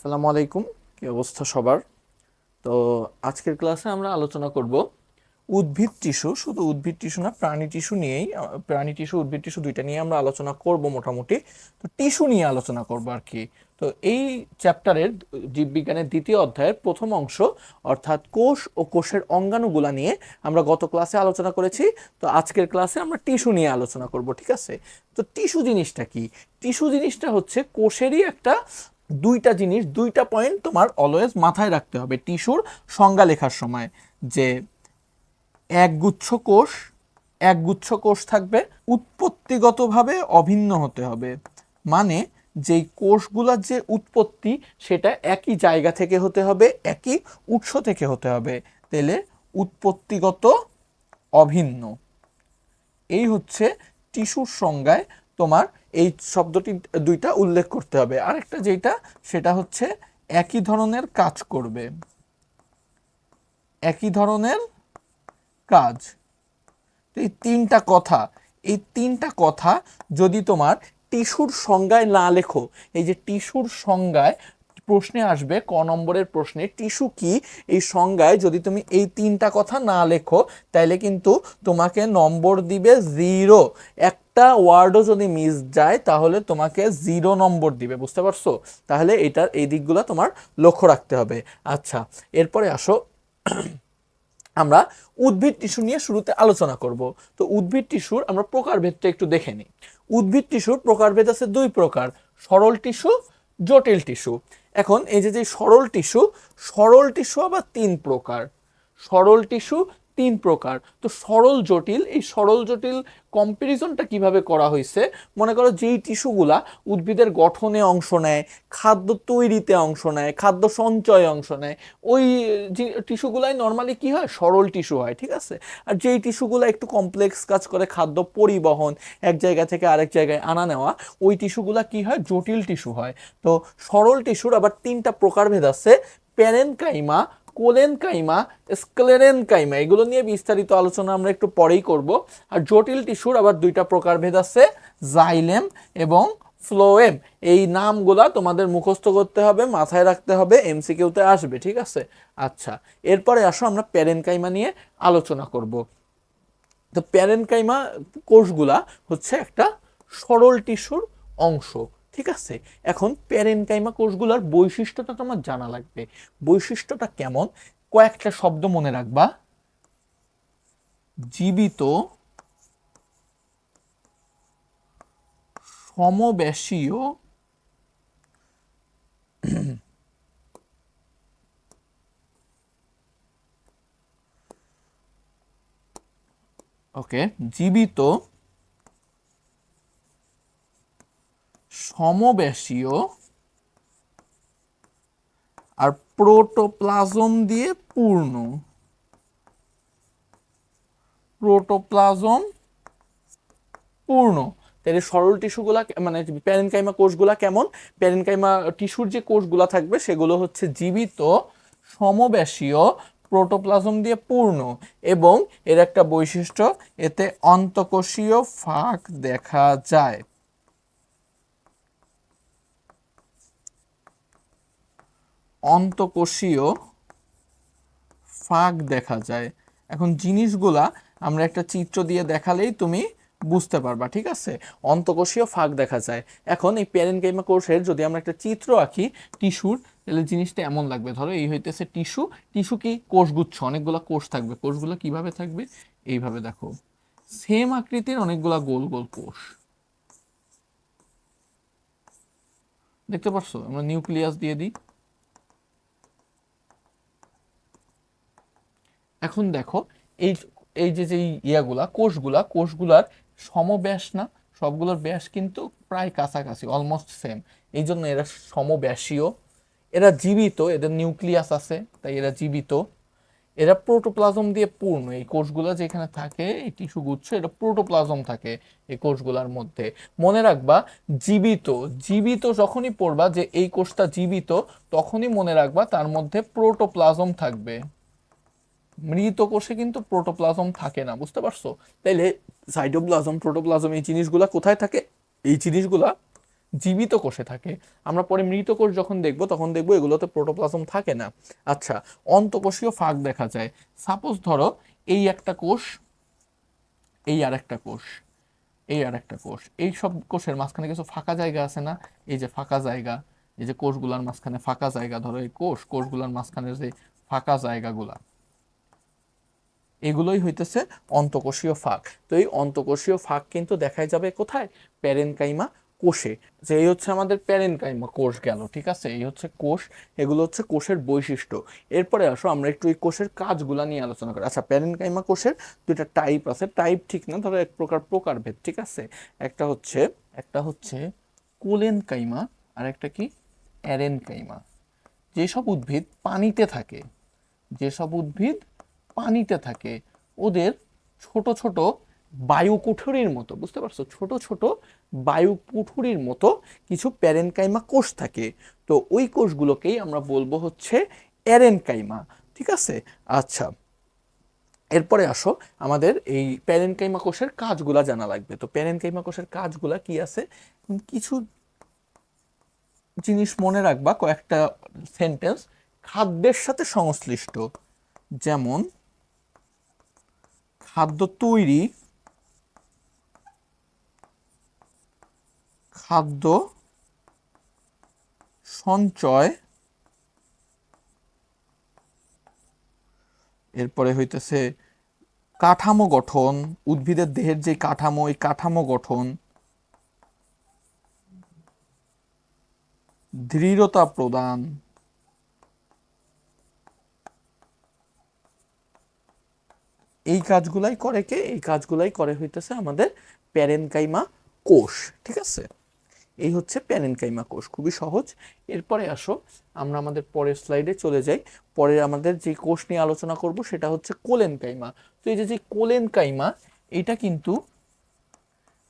আসসালামু আলাইকুম। কি অবস্থা সবার? তো আজকের ক্লাসে আমরা আলোচনা করব উদ্ভিদ টিস্যু। শুধু উদ্ভিদ টিস্যু না, প্রাণী টিস্যু নিয়েই, প্রাণী টিস্যু উদ্ভিদ টিস্যু দুইটা নিয়ে আমরা আলোচনা করব মোটামুটি। তো টিস্যু নিয়ে আলোচনা করব আর কি। তো এই চ্যাপ্টারের জীববিজ্ঞানের দ্বিতীয় অধ্যায়ের প্রথম অংশ, অর্থাৎ কোষ ও কোষের অঙ্গাণুগুলা নিয়ে আমরা গত ক্লাসে আলোচনা করেছি। তো আজকের ক্লাসে আমরা টিস্যু নিয়ে আলোচনা করব, ঠিক আছে? তো টিস্যু জিনিসটা কি? টিস্যু জিনিসটা হচ্ছে কোষেরই একটা দুইটা জিনিস, দুইটা পয়েন্ট তোমার অলওয়েজ মাথায় রাখতে হবে টিস্যুর সংজ্ঞা লেখার সময়। যে একগুচ্ছ কোষ, একগুচ্ছ কোষ থাকবে, উৎপত্তিগতভাবে অভিন্ন হতে হবে। মানে যেই কোষগুলোর যে উৎপত্তি সেটা একই জায়গা থেকে হতে হবে, একই উৎস থেকে হতে হবে। তাহলে উৎপত্তিগত অভিন্ন, এই হচ্ছে টিস্যুর সংজ্ঞায় তোমার এই শব্দটি দুইটা উল্লেখ করতে হবে। আরেকটা যেটা, সেটা হচ্ছে একই ধরনের কাজ করবে, একই ধরনের কাজ। এই তিনটা কথা যদি তোমার টিস্যুর সংজ্ঞায় না লেখো, এই যে টিস্যুর সংজ্ঞায় প্রশ্নে আসবে, ক নম্বরের প্রশ্নে টিস্যু কি, এই সংজ্ঞায় যদি তুমি এই তিনটা কথা না লেখো তাইলে কিন্তু তোমাকে নম্বর দিবে 0। একটা ওয়ার্ডও যদি মিস যায় তাহলে তোমাকে 0 নম্বর দিবে, বুঝতে পারছো? তাহলে এটার এই দিকগুলো তোমার লক্ষ্য রাখতে হবে। আচ্ছা, এরপরে আসো আমরা উদ্ভিদ টিস্যু নিয়ে শুরুতে আলোচনা করব। তো উদ্ভিদ টিস্যুর আমরা প্রকারভেদটা একটু দেখে নিই। উদ্ভিদ টিস্যুর প্রকারভেদ আছে দুই প্রকার, সরল টিস্যু, জটিল টিস্যু। এখন এই যে সরল টিস্যু আবার তিন প্রকার। সরল টিস্যু তিন প্রকার। তো সরল জটিল, এই সরল জটিল কম্পারিজনটা কিভাবে করা হয়েছে? মনে করো যেই টিস্যুগুলা উদ্ভিদের গঠনে অংশ নেয়, খাদ্য তৈরিতে অংশ নেয়, খাদ্য সঞ্চয়ে অংশ নেয়, ওই টিস্যুগুলাই নর্মালি কি হয়, সরল টিস্যু হয়, ঠিক আছে? আর যেই টিস্যুগুলো একটু কমপ্লেক্স কাজ করে, খাদ্য পরিবহন, এক জায়গা থেকে আরেক জায়গায় আনা নেওয়া, ওই টিস্যুগুলা কি হয়, জটিল টিস্যু হয়। তো সরল টিস্যুর আবার তিনটা প্রকারভেদ আছে: প্যারেনকাইমা, কোলেনকাইমা, স্ক্লেরেনকাইমা। এগুলো নিয়ে বিস্তারিত আলোচনা আমরা একটু পরেই করব। আর জটিল টিস্যুর আবার দুইটা প্রকারভেদ আছে, জাইলেম এবং ফ্লোয়েম। এই নামগুলা তোমাদের মুখস্থ করতে হবে, মাথায় রাখতে হবে, এমসিকিউতে আসবে, ঠিক আছে? আচ্ছা, এরপরে আসো আমরা প্যারেনকাইমা নিয়ে আলোচনা করব। তো প্যারেনকাইমা কোষগুলা হচ্ছে একটা সরল টিস্যুর অংশ, ঠিক আছে? এখন প্যারেনকাইমা কোষগুলোর বৈশিষ্ট্যটা তোমার জানা লাগবে। বৈশিষ্ট্যটা কেমন? কয়েকটা শব্দ মনে রাখবা: জীবিত, সমবেশীয়, ওকে, জীবিত, সমবেশীয় আর প্রোটোপ্লাজম দিয়ে পূর্ণ। প্রোটোপ্লাজম পূর্ণ। তাহলে সরল টিস্যুগুলা মানে প্যারেনকাইমা কোষগুলা কেমন? প্যারেনকাইমা টিস্যুর যে কোষগুলা থাকবে সেগুলো হচ্ছে জীবিত, সমবেশীয়, প্রোটোপ্লাজম দিয়ে পূর্ণ। এবং এর একটা বৈশিষ্ট্য, এতে অন্তঃকোষীয় ফাঁক দেখা যায়। অন্তঃকোষীয় ফাঁক দেখা যায়। এখন জিনিসগুলা আমরা একটা চিত্র দিয়ে দেখালেই তুমি বুঝতে পারবা, ঠিক আছে? অন্তঃকোষীয় ফাঁক দেখা যায়। এখন এই প্যারেনকাইমা কোষের যদি আমরা একটা চিত্র আঁকি টিস্যুর, তাহলে জিনিসটা এমন লাগবে। ধরো এই হইতেছে টিস্যু। টিস্যু কি? কোষগুচ্ছ, অনেকগুলো কোষ থাকবে। কোষগুলো কিভাবে থাকবে? এইভাবে দেখো, সেম আকৃতির অনেকগুলা গোল গোল কোষ, দেখতে পাচ্ছ? আমরা নিউক্লিয়াস দিয়ে দিই। এখন দেখো, এই এই যে যে কোষগুলার সমব্যাস না, সবগুলোর ব্যাস কিন্তু প্রায় কাছাকাছি, অলমোস্ট সেম। এই জন্য এরা সমব্যাসীয়। এরা জীবিত, এদের নিউক্লিয়াস আছে, তাই এরা জীবিত। এরা প্রোটোপ্লাজম দিয়ে পূর্ণ। এই কোষগুলা যেখানে থাকে, এই টিস্যু গুচ্ছ, এটা প্রোটোপ্লাজম থাকে এই কোষগুলার মধ্যে। মনে রাখবা, জীবিত, জীবিত যখনই পড়বা যে এই কোষটা জীবিত, তখনই মনে রাখবা তার মধ্যে প্রোটোপ্লাজম থাকবে। মৃত কোষে কিন্তু প্রোটোপ্লাজম থাকে না, বুঝতে পারছো? তাইলে সাইটোপ্লাজম, প্রোটোপ্লাজম এই জিনিসগুলা কোথায় থাকে? এই জিনিসগুলা জীবিত কোষে থাকে। আমরা পরে মৃত কোষ যখন দেখব তখন দেখব এগুলোতে প্রোটোপ্লাজম থাকে না। আচ্ছা, অন্তঃকোষীয় ফাঁক দেখা যায়। সাপোজ ধরো এই একটা কোষ, এই আর একটা কোষ, এই আর একটা কোষ, এই সব কোষের মাঝখানে কিছু ফাঁকা জায়গা আছে না? এই যে ফাঁকা জায়গা, এই যে কোষগুলার মাঝখানে ফাঁকা জায়গা, ধরো এই কোষগুলার মাঝখানে যে ফাঁকা জায়গাগুলা, এগুলোই হইতেছে অন্তঃকোষীয় ফাঁক। তো এই অন্তঃকোষীয় ফাঁক কিন্তু দেখাই যাবে কোথায়? প্যারেনকাইমা কোষে। যে এই হচ্ছে আমাদের প্যারেনকাইমা কোষ গেল, ঠিক আছে? এই হচ্ছে কোষ, এগুলো হচ্ছে কোষের বৈশিষ্ট্য। এরপরে আসো আমরা একটু এই কোষের কাজগুলা নিয়ে আলোচনা করি। আচ্ছা, প্যারেনকাইমা কোষের দুইটা টাইপ আছে, টাইপ ঠিক না, ধরো এক প্রকার প্রকারভেদ, ঠিক আছে? একটা হচ্ছে কোলেনকাইমা, আর একটা কি অ্যারেনকাইমা। যেসব উদ্ভিদ পানিতে থাকে, যেসব উদ্ভিদ পানিতে থাকে ওদের ছোট ছোট বায়ু কুঠুরির মতো, বুঝতে পারছো, ছোট ছোট বায়ু কুঠুরির মতো কিছু প্যারেনকাইমা কোষ থাকে। তো ওই কোষগুলোকেই আমরা বলবো হচ্ছে অ্যারেনকাইমা, ঠিক আছে? আচ্ছা, এরপরে আসো আমাদের এই প্যারেনকাইমা কোষের কাজগুলা জানা লাগবে। তো প্যারেনকাইমা কোষের কাজগুলা কি আছে, কিছু জিনিস মনে রাখবা, কয়েকটা সেন্টেন্স। খাদ্যের সাথে সংশ্লিষ্ট, যেমন খাদ্য তৈরি, খাদ্য সঞ্চয়, এরপরে হইতেছে কাঠামো গঠন, উদ্ভিদের দেহের যে কাঠামো, এই কাঠামো গঠন, দৃঢ়তা প্রদান, এই কাজগুলাই করে কে? এই কাজগুলাই করে হইতেছে আমাদের প্যারেনকাইমা কোষ, ঠিক আছে? এই হচ্ছে প্যারেনকাইমা কোষ, খুবই সহজ। এরপরে আসো আমরা আমাদের পরের স্লাইডে চলে যাই। পরে আমাদের যে কোষ নিয়ে আলোচনা করব সেটা হচ্ছে কোলেনকাইমা। তো এই যে কোলেনকাইমা, এটা কিন্তু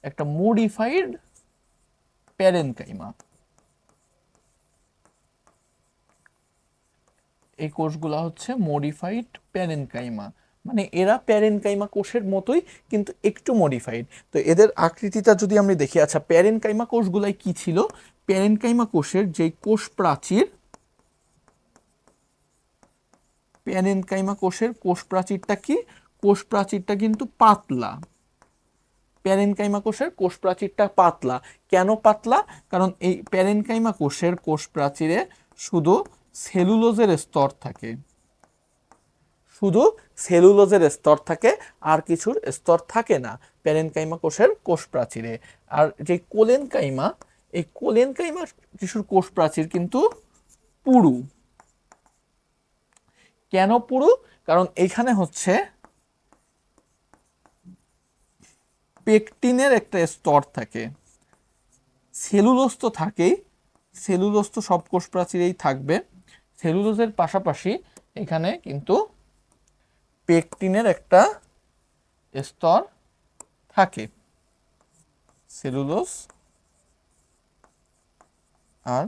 একটা মডিফাইড প্যারেনকাইমা। এই কোষগুলা হচ্ছে মডিফাইড প্যারেনকাইমা, মানে এরা প্যারেনকাইমা কোষের মতোই কিন্তু একটু মডিফাইড। তো এদের আকৃতিটা যদি আমরা দেখি, আচ্ছা প্যারেনকাইমা কোষগুলাই কি ছিল? প্যারেনকাইমা কোষের যে কোষ প্রাচীর, প্যারেনকাইমা কোষের কোষ প্রাচীরটা কি? কোষ প্রাচীরটা কিন্তু পাতলা। প্যারেনকাইমা কোষের কোষ প্রাচীরটা পাতলা। কেন পাতলা? কারণ এই প্যারেনকাইমা কোষের কোষ প্রাচীরে শুধু সেলুলোজের স্তর থাকে, শুধু সেলুলোজের স্তর থাকে, আর কিছুর স্তর থাকে না প্যারেনকাইমা কোষের কোষ প্রাচীরে। আর যে কোলেনকাইমা, এই কোলেনকাইমা টিস্যুর কোষ প্রাচীর কিন্তু পুরু। কেন পুরু? কারণ এখানে হচ্ছে পেকটিনের একটা স্তর থাকে। সেলুলোজ তো থাকেই, সেলুলোজ তো সব কোষ প্রাচীরেই থাকবে। সেলুলোজের পাশাপাশি এখানে কিন্তু পেকটিনের একটা স্তর থাকে, সেলুলোজ আর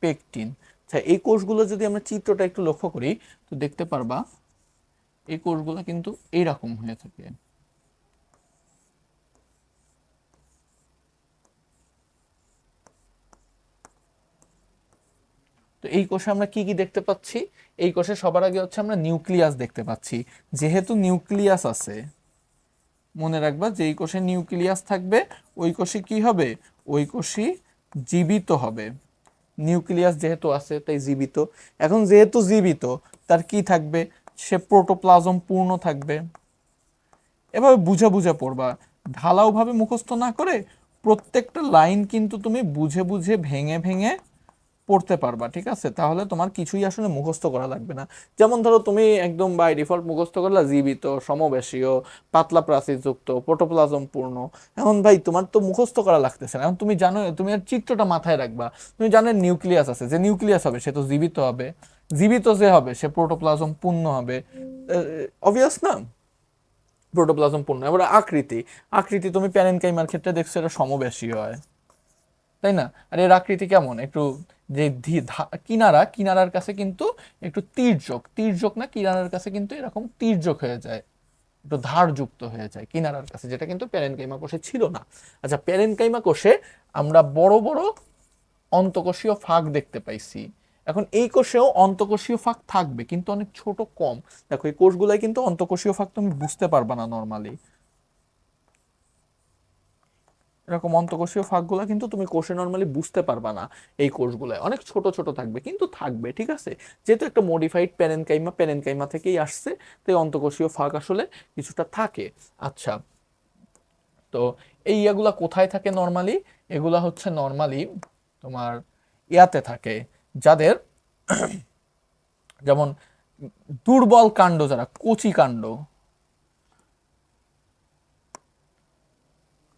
পেকটিন। আচ্ছা, এই কোষগুলো যদি আমরা চিত্রটা একটু লক্ষ্য করি তো দেখতে পারবা এই কোষগুলো কিন্তু এইরকম হয়ে থাকে। তো এই কোষে আমরা কি কি দেখতে পাচ্ছি? এই কোষে সবার আগে হচ্ছে আমরা নিউক্লিয়াস দেখতে পাচ্ছি। যেহেতু নিউক্লিয়াস আছে, মনে রাখবা যে এই কোষে নিউক্লিয়াস থাকবে ওই কোষে কি হবে? ওই কোষই জীবিত হবে। নিউক্লিয়াস যেহেতু আছে তাই জীবিত। এখন যেহেতু জীবিত, তার কি থাকবে? সে প্রোটোপ্লাজম পূর্ণ থাকবে। এভাবে বুঝে বুঝে পড়বা, ঢালাও ভাবে মুখস্থ না করে প্রত্যেকটা লাইন কিন্তু তুমি বুঝে বুঝে ভেঙে ভেঙে পড়তে পারবা, ঠিক আছে? তাহলে তোমার কিছুই আসলে মুখস্থ করা লাগবে না। যেমন ধরো তুমি একদম বাই ডিফল্ট মুখস্থ করলা জীবিত, সমবেশীয়, পাতলা প্রাচীরযুক্ত, প্রোটোপ্লাজম পূর্ণ। এখন ভাই তোমার তো মুখস্থ করা লাগতেছে না, এখন তুমি জানো, তুমি আর চিত্রটা মাথায় রাখবা। তুমি জানো নিউক্লিয়াস আছে, যে নিউক্লিয়াস হবে সে তো জীবিত হবে, জীবিত যে হবে সে প্রোটোপ্লাজম পূর্ণ হবে। অবভিয়াস না? প্রোটোপ্লাজম পূর্ণ। এবার আকৃতি, আকৃতি তুমি প্যারেনকাইমার ক্ষেত্রে দেখছো এটা সমবেশী হয়, তাই না? আর এর আকৃতি কেমন? একটু যে কিনারা, কিনারার কাছে কিন্তু একটু তির্যক, তির্যক না, কিনারার কাছে কিন্তু এরকম তির্যক হয়ে যায়। একটু ধারযুক্ত হয়ে যায় কিনারার কাছে, যেটা কিন্তু প্যারেনকাইমা কোষে ছিল না। আচ্ছা, প্যারেনকাইমা কোষে আমরা বড় বড় অন্তঃকোষীয় ফাঁক দেখতে পাইছি। এখন এই কোষেও অন্তঃকোষীয় ফাঁক থাকবে, কিন্তু অনেক ছোট, কম। দেখো এই কোষগুলাই কিন্তু অন্তঃকোষীয় ফাঁক তুমি বুঝতে পারবা না নর্মালি। এরকম অন্তঃকোষীয় ফাঁকগুলো কিন্তু তুমি কোষে নর্মালি বুঝতে পারবা না। এই কোষগুলো অনেক ছোট ছোট থাকবে, কিন্তু থাকবে, ঠিক আছে। যেহেতু একটা মডিফাইড প্যারেনকাইমা, প্যারেনকাইমা থেকেই আসছে, তাই অন্তঃকোষীয় ফাঁক আসলে কিছুটা থাকে। আচ্ছা, তো এই ইয়াগুলা কোথায় থাকে নর্মালি? এগুলা হচ্ছে নর্মালি তোমার ইয়াতে থাকে, যাদের যেমন দুর্বল কাণ্ড, যারা কচি কাণ্ড,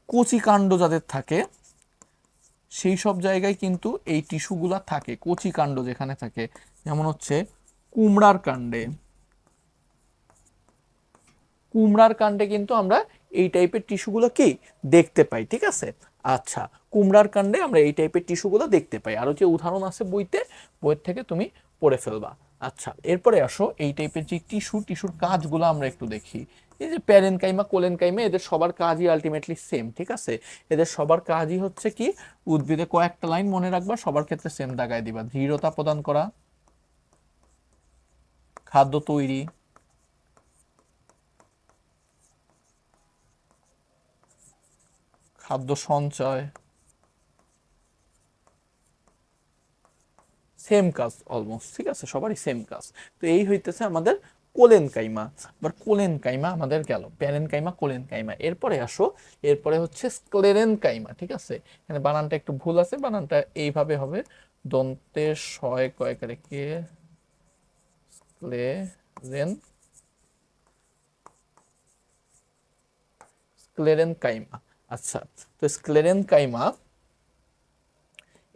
কচি কাণ্ড যাদের থাকে, সেই সব জায়গায় কিন্তু এই টিস্যুগুলা থাকে, কচি কাণ্ড যেখানে থাকে। যেমন হচ্ছে কুমড়ার কাণ্ডে, কুমড়ার কাণ্ডে কিন্তু আমরা এই টাইপের টিস্যুগুলো কি দেখতে পাই, ঠিক আছে। আচ্ছা, কুমড়ার কাণ্ডে আমরা এই টাইপের টিস্যুগুলো দেখতে পাই। আরো যে উদাহরণ আছে বইতে, বইয়ের থেকে তুমি পড়ে ফেলবা। আচ্ছা, এরপরে আসো এই টাইপের যে টিস্যুর কাজগুলো আমরা একটু দেখি। এই যে প্যারেনকাইমা, কোলেনকাইমা, এদের সবার কাজই আলটিমেটলি সেম, ঠিক আছে। এদের সবার কাজই হচ্ছে কি, উদ্ভিদে কয়েকটা লাইন মনে রাখবা, সবার ক্ষেত্রে সেম দাগায় দিবা। দৃঢ়তা প্রদান করা, খাদ্য তৈরি, খাদ্য সঞ্চয়, সেম কাজ অলমোস্ট, ঠিক আছে, সবারই সেম কাজ। তো এই হইতেছে আমাদের কোলেনকাইমা। আবার কোলেনকাইমা আমাদের গেল, প্যারেনকাইমা, কোলেনকাইমা। এরপরে আসো, এরপরে হচ্ছে স্ক্লেরেনকাইমা, ঠিক আছে। এখানে বানানটা একটু ভুল আছে, বানানটা এইভাবে হবে, দন্তে শয় কয়কারে কে, স্ক্লেরেন, স্ক্লেরেনকাইমা। আচ্ছা, তো স্ক্লেরেনকাইমা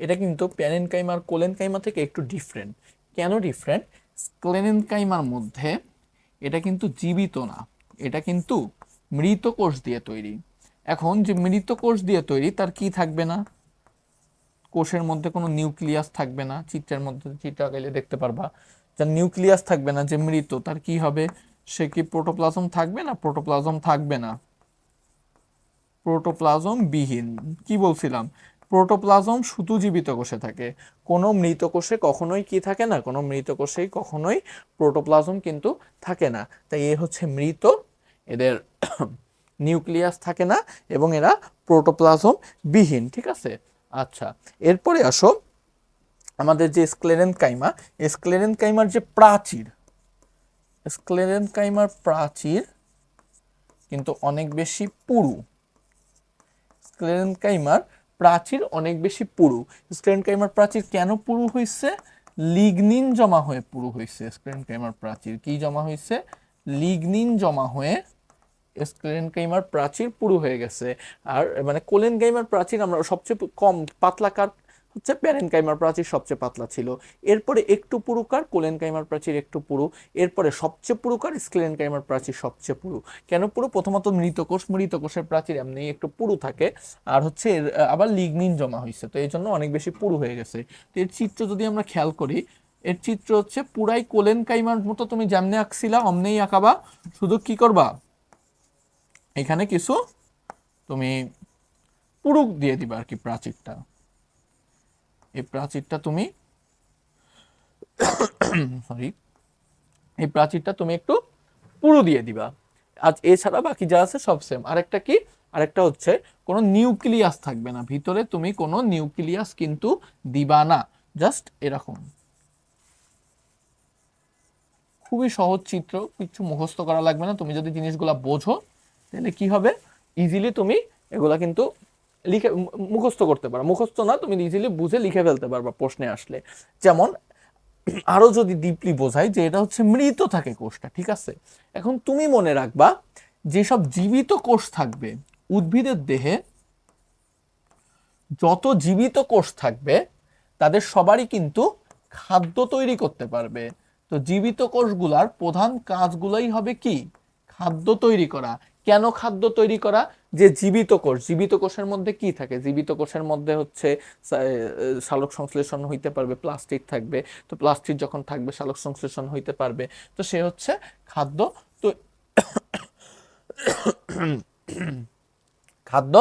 এটা কিন্তু প্যারেনকাইমা আর কোলেনকাইমা থেকে একটু ডিফারেন্ট। কেন ডিফারেন্ট? স্ক্লেরেনকাইমার মধ্যে এটা কিন্তু জীবিত না, এটা কিন্তু মৃত কোষ দিয়ে তৈরি। এখন যে মৃত কোষ দিয়ে তৈরি, তার কি থাকবে না? কোষের মধ্যে কোনো নিউক্লিয়াস থাকবে না। চিত্রের মধ্যে, চিত্র আঁকাইলে দেখতে পারবা, যার নিউক্লিয়াস থাকবে না, যে মৃত, তার কি হবে? সে কি প্রোটোপ্লাজম থাকবে না? প্রোটোপ্লাজম থাকবে না, প্রোটোপ্লাজম বিহীন। কি বলছিলাম? প্রোটোপ্লাজম শুধু জীবিত কোষে থাকে, কোনো মৃত কোষে কখনোই কি থাকে না, কোনো মৃত কোষেই কখনোই প্রোটোপ্লাজম কিন্তু থাকে না। তাই এ হচ্ছে মৃত, এদের নিউক্লিয়াস থাকে না এবং এরা প্রোটোপ্লাজম বিহীন, ঠিক আছে। আচ্ছা, এরপরে আসো আমাদের যে স্ক্লেরেনকাইমা, স্ক্লেরেনকাইমার যে প্রাচীর, স্ক্লেরেনকাইমার প্রাচীর কিন্তু অনেক বেশি পুরু। স্ক্লেরেনকাইমার প্রাচীর অনেক বেশি পুরু। স্ক্লেরেনকাইমার প্রাচীর কেন পুরু হয়েছে? লিগনিন জমা হয়ে পুরু হয়েছে। স্ক্লেরেনকাইমার প্রাচীর কি জমা হয়েছে? লিগনিন জমা হয়ে স্ক্লেরেনকাইমার প্রাচীর পুরু হয়ে গেছে। আর মানে কোলেনকাইমার প্রাচীর আমরা সবচেয়ে কম পাতলা কার হচ্ছে প্যারেনকাইমার প্রাচীর সবচেয়ে পাতলা ছিল। এরপরে একটু পুরুকার কোলেনকাইমার প্রাচীর একটু পুরু। এরপরে সবচেয়ে পুরুকার স্ক্লেরেনকাইমার প্রাচীর সবচেয়ে পুরু। কেন পুরু? প্রথমত মৃতকোষ, মৃতকোষের প্রাচীর এমনি একটু পুরু থাকে, আর হচ্ছে আবার লিগনিন জমা হয়েছে, তো এই জন্য অনেক বেশি পুরু হয়ে গেছে। তো এর চিত্র যদি আমরা খেয়াল করি, এর চিত্র হচ্ছে পুরাই কোলেনকাইমার মতো, তুমি যেমনে আঁকছিলা অমনেই আঁকাবা, শুধু কি করবা, এখানে কিছু তুমি পুরুক দিয়ে দিবা আর কি প্রাচীরটা। এই প্রাচীরটা তুমি সরি, এই প্রাচীরটা তুমি একটু পুরু দিয়ে দিবা। আজ এছাড়া বাকি যা আছে সব সেম। আরেকটা কি, আরেকটা হচ্ছে কোনো নিউক্লিয়াস থাকবে না ভিতরে, তুমি কোনো নিউক্লিয়াস কিন্তু দিবা না, জাস্ট এরকম। খুবই সহজ চিত্র, কিছু মুখস্থ করা লাগবে না। তুমি যদি জিনিসগুলা বোঝো, তাহলে কি হবে, ইজিলি তুমি এগুলা কিন্তু লিখে মুখস্থ করতে পারো। মুখস্থ না, তুমি ইজিলি বুঝে লিখে ফেলতে পারবা প্রশ্নে আসলে। যেমন আরো যদি ডিপলি বোঝাই যে এটা হচ্ছে মৃত থাকে কোষটা, ঠিক আছে। এখন তুমি মনে রাখবা, যেসব জীবিত কোষ থাকবে উদ্ভিদের দেহে, যত জীবিত কোষ থাকবে তাদের সবারই কিন্তু খাদ্য তৈরি করতে পারবে। তো জীবিত কোষগুলার প্রধান কাজগুলোই হবে কি, খাদ্য তৈরি করা। কেন খাদ্য তৈরি করা? যে জীবিত কোষ, জীবিত কোষের মধ্যে কি থাকে? জীবিত কোষের মধ্যে হচ্ছে সালোক সংশ্লেষণ হইতে পারবে, প্লাস্টিক থাকবে। তো প্লাস্টিক যখন থাকবে সালোক সংশ্লেষণ হইতে পারবে, তো সে হচ্ছে খাদ্য খাদ্য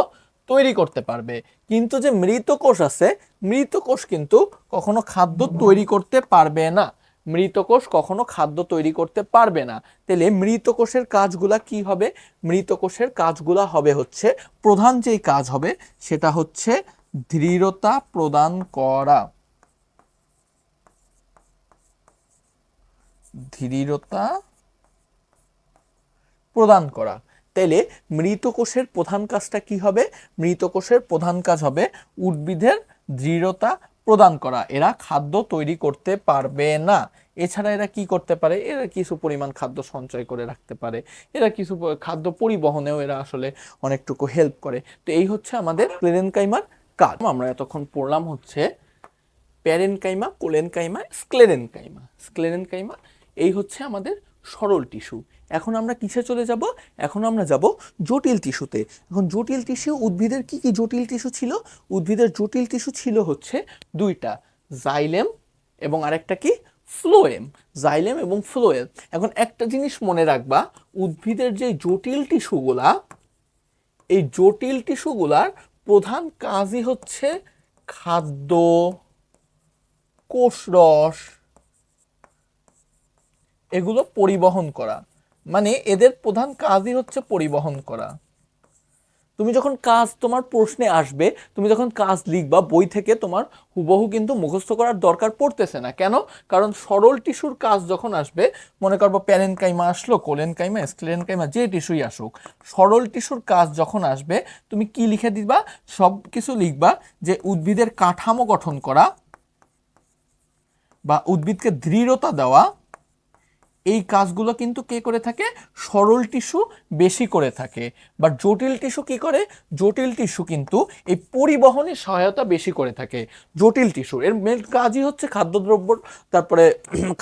তৈরি করতে পারবে। কিন্তু যে মৃত কোষ আছে, মৃত কোষ কিন্তু কখনো খাদ্য তৈরি করতে পারবে না। মৃত কোষ কখনো খাদ্য তৈরি করতে পারবে না। তাহলে মৃত কোষের কাজগুলা কি হবে? মৃত কোষের কাজগুলা হবে হচ্ছে, প্রধান যেই কাজ হবে সেটা হচ্ছে দৃঢ়তা প্রদান করা। দৃঢ়তা প্রদান করা। তাইলে মৃত কোষের প্রধান কাজটা কি হবে? মৃত কোষের প্রধান কাজ হবে উদ্ভিদের দৃঢ়তা প্রদান করা। এরা খাদ্য তৈরি করতে পারবে না। এছাড়া এরা কি করতে পারে? এরা কিছু পরিমাণ খাদ্য সঞ্চয় করে রাখতে পারে, এরা কিছু খাদ্য পরিবহনেও এরা আসলে অনেকটুকু হেল্প করে। তো এই হচ্ছে আমাদের প্লেরেনকাইমার কাজ। আমরা এতক্ষণ পড়লাম হচ্ছে প্যারেনকাইমা, কোলেনকাইমা, স্ক্লেরেনকাইমা। স্ক্লেরেনকাইমা এই হচ্ছে আমাদের সরল টিস্যু। এখন আমরা কিসে চলে যাব? এখন আমরা যাব জটিল টিস্যুতে। এখন জটিল টিস্যু, উদ্ভিদের কি কি জটিল টিস্যু ছিল? উদ্ভিদের জটিল টিস্যু ছিল হচ্ছে দুইটা, জাইলেম এবং আরেকটা কি? ফ্লোয়েম। জাইলেম এবং ফ্লোয়েম। এখন একটা জিনিস মনে রাখবা, উদ্ভিদের যে জটিল টিস্যুগুলা, এই জটিল টিস্যুগুলার প্রধান কাজই হচ্ছে খাদ্য, কোষরস এগুলো পরিবহন করা। মানে এদের প্রধান কাজই হচ্ছে পরিবহন করা। তুমি যখন কাজ, তোমার প্রশ্নে আসবে, তুমি যখন কাজ লিখবা বই থেকে, তোমার হুবহু কিন্তু মুখস্থ করার দরকার পড়তেছে না। কেন? কারণ সরল টিস্যুর কাজ যখন আসবে, মনে করবো প্যারেনকাইমা আসলো, কোলেনকাইমা, স্ক্লেরেনকাইমা, যে টিস্যুই আসুক, সরল টিস্যুর কাজ যখন আসবে, তুমি কি লিখে দিবা? সব কিছু লিখবা যে উদ্ভিদের কাঠামো গঠন করা বা উদ্ভিদকে দৃঢ়তা দেওয়া, এই কাজগুলো কিন্তু কে করে থাকে? সরল টিস্যু বেশি করে থাকে। বা জটিল টিস্যু কি করে? জটিল টিস্যু কিন্তু এই পরিবহনে সহায়তা বেশি করে থাকে। জটিল টিস্যু এর মেন কাজই হচ্ছে খাদ্যদ্রব্য, তারপরে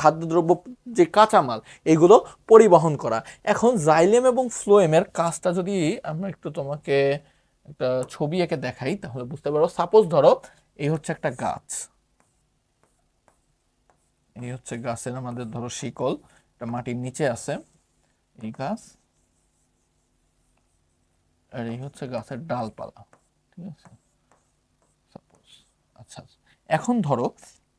খাদ্যদ্রব্য যে কাঁচামাল, এগুলো পরিবহন করা। এখন জাইলেম এবং ফ্লোয়েমের কাজটা যদি আমরা একটু তোমাকে একটা ছবি এঁকে দেখাই, তাহলে বুঝতে পারো। সাপোজ ধরো এই হচ্ছে একটা গাছ, এই হচ্ছে গাছের আমাদের ধরো শিকল, মাটির নিচে আছে এই গাছ, আর এই হচ্ছে গাছের ডালপালা। ঠিক আছে, সাপোজ। আচ্ছা, এখন ধরো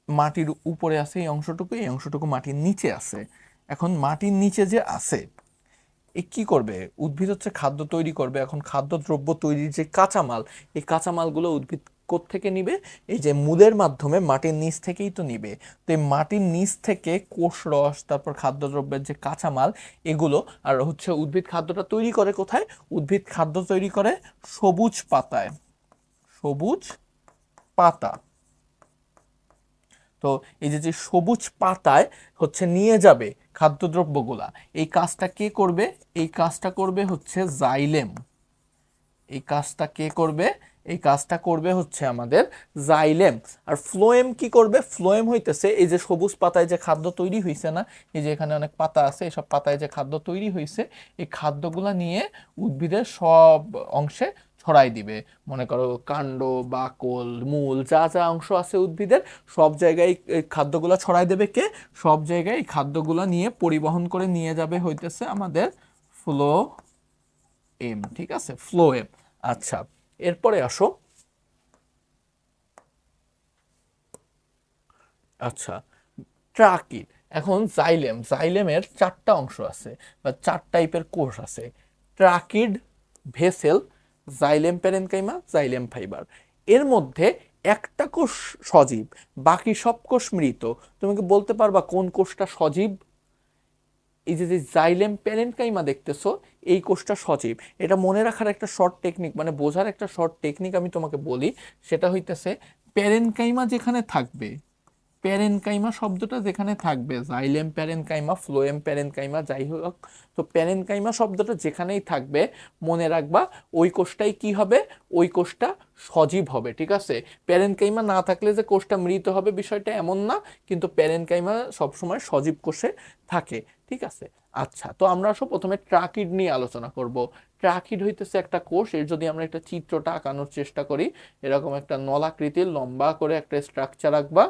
মাটির উপরে আছে এই অংশটুকু, এই অংশটুকু মাটির নিচে আছে। এখন মাটির নিচে যে আছে, এ কি করবে? উদ্ভিদ হচ্ছে খাদ্য তৈরি করবে। এখন খাদ্যদ্রব্য তৈরির যে কাঁচামাল, এই কাঁচামালগুলো উদ্ভিদ কোত্থেকে নিবে? এই যে মূলের মাধ্যমে মাটির নিচ থেকেই তো নিবে। তো এই মাটির নিচ থেকে কোষ রস, তারপর খাদ্যদ্রব্যের যে কাঁচামাল, এগুলো আর হচ্ছে উদ্ভিদ খাদ্যটা তৈরি করে কোথায়? উদ্ভিদ খাদ্য তৈরি করে সবুজ পাতায়। সবুজ পাতা। তো এই যে যে সবুজ পাতায় হচ্ছে নিয়ে যাবে খাদ্যদ্রব্যগুলা, এই কাজটা কে করবে? এই কাজটা করবে হচ্ছে জাইলেম। এই কাজটা কে করবে? এই কাজটা করবে হচ্ছে আমাদের জাইলেম। আর ফ্লোয়েম কি করবে? ফ্লোয়েম হইতেছে এই যে সবুজ পাতায় যে খাদ্য তৈরি হয়েছে না, এই যে এখানে অনেক পাতা আছে, এসব পাতায় যে খাদ্য তৈরি হয়েছে, এই খাদ্যগুলা নিয়ে উদ্ভিদের সব অংশে ছড়াই দিবে। মনে করো কাণ্ড, বাকল, মূল, যা যা অংশ আছে উদ্ভিদের, সব জায়গায় এই খাদ্যগুলা ছড়াই দেবে কে? সব জায়গায় এই খাদ্যগুলা নিয়ে পরিবহন করে নিয়ে যাবে হইতেছে আমাদের ফ্লো এম। ঠিক আছে, ফ্লোয়েম। আচ্ছা, এরপরে আসো। আচ্ছা, ট্রাকিড। এখন জাইলেম, জাইলেমের চারটা অংশ আছে বা চার টাইপের কোষ আছে: tracheid, vessel, xylem parenchyma, xylem fibre. এর মধ্যে একটা কোষ সজীব, বাকি সব কোষ মৃত। তুমি কি বলতে পারবা কোন কোষটা সজীব? এই যে যে জাইলেম প্যারেনকাইমা দেখতেছো, এই কোষটা সজীব। এটা মনে রাখার একটা শর্ট টেকনিক, মানে বোঝার একটা শর্ট টেকনিক আমি তোমাকে বলি। সেটা হইতেছে প্যারেনকাইমা যেখানে থাকবে, প্যারেনকাইমা শব্দটা যেখানে থাকবে, জাইলেম প্যারেনকাইমা, ফ্লোয়েম প্যারেনকাইমা, যাই হোক, তো প্যারেনকাইমা শব্দটা যেখানেই থাকবে, মনে রাখবা ওই কোষটাই কি হবে? ওই কোষটা সজীব হবে। ঠিক আছে, প্যারেনকাইমা না থাকলে যে কোষটা মৃত হবে বিষয়টা এমন না, কিন্তু প্যারেনকাইমা সবসময় সজীব কোষে থাকে। ঠিক আছে, আচ্ছা, তো আমরা আসো প্রথমে ট্রাকিড নিয়ে আলোচনা করব। ট্রাকিড হইতেছে একটা কোষ। এর যদি আমরা একটা চিত্রটা আঁকানোর চেষ্টা করি, এরকম একটা নলাকৃতির লম্বা করে একটা স্ট্রাকচার আঁকবা,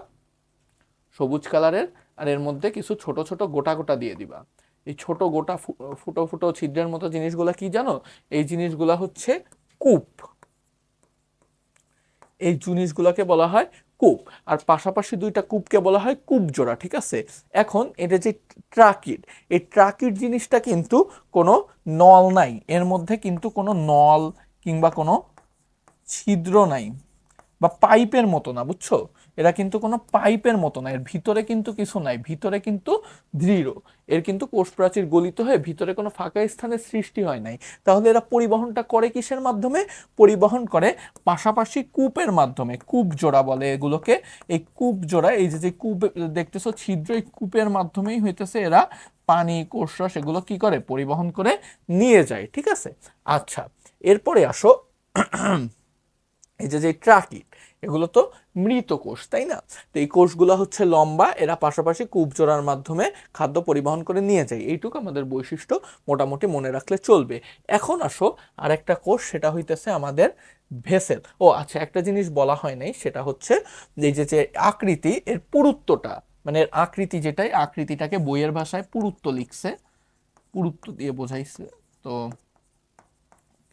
সবুজ কালারের, আর এর মধ্যে কিছু ছোট ছোট গোটা গোটা দিয়ে দিবা। এই ছোট গোটা ফুটো ফুটো ছিদ্রের মতো জিনিসগুলা কি জানো? এই জিনিসগুলা হচ্ছে কূপ। এই জিনিসগুলোকে বলা হয় কূপ, আর পাশাপাশি দুইটা কূপকে বলা হয় কূপজোড়া। ঠিক আছে, এখন এটা যে ট্রাকিড, এই ট্রাকিড জিনিসটা কিন্তু কোনো নল নাই, এর মধ্যে কিন্তু কোনো নল কিংবা কোনো ছিদ্র নাই, বা পাইপের মতো না, বুঝছো? এরা কিন্তু কোনো পাইপের মতো না, এর ভিতরে কিন্তু কিছু নাই, ভিতরে কিন্তু দৃঢ়। এর কিন্তু কোষ প্রাচীর গলিত হয়ে ভিতরে কোনো ফাঁকা স্থানের সৃষ্টি হয় নাই। তাহলে এরা পরিবহনটা করে কিসের মাধ্যমে? পরিবহন করে পাশাপাশি কূপের মাধ্যমে, কূপ জোড়া বলে এগুলোকে। এই কূপ জোড়া, এই যে যে কূপ দেখতেছো ছিদ্র, এই কূপের মাধ্যমেই হইতেছে এরা পানি, কোষরস এগুলো কি করে? পরিবহন করে নিয়ে যায়। ঠিক আছে, আচ্ছা এরপরে আসো এই যে যে ট্রাকিড, এগুলো তো মৃত কোষ, তাই না? তো এই কোষগুলো হচ্ছে লম্বা, এরা পাশাপাশি কূপ জোড়ার মাধ্যমে খাদ্য পরিবহন করে নিয়ে যায়। এইটুকু আমাদের বৈশিষ্ট্য মোটামুটি মনে রাখলে চলবে। এখন আসো আর একটা কোষ, সেটা হইতেছে আমাদের ভেসেল। ও আচ্ছা, একটা জিনিস বলা হয় নাই, সেটা হচ্ছে এই যে যে আকৃতি, এর পুরুত্বটা, মানে এর আকৃতি যেটাই, আকৃতিটাকে বইয়ের ভাষায় পুরুত্ব লিখছে, পুরুত্ব দিয়ে বোঝাইছে। তো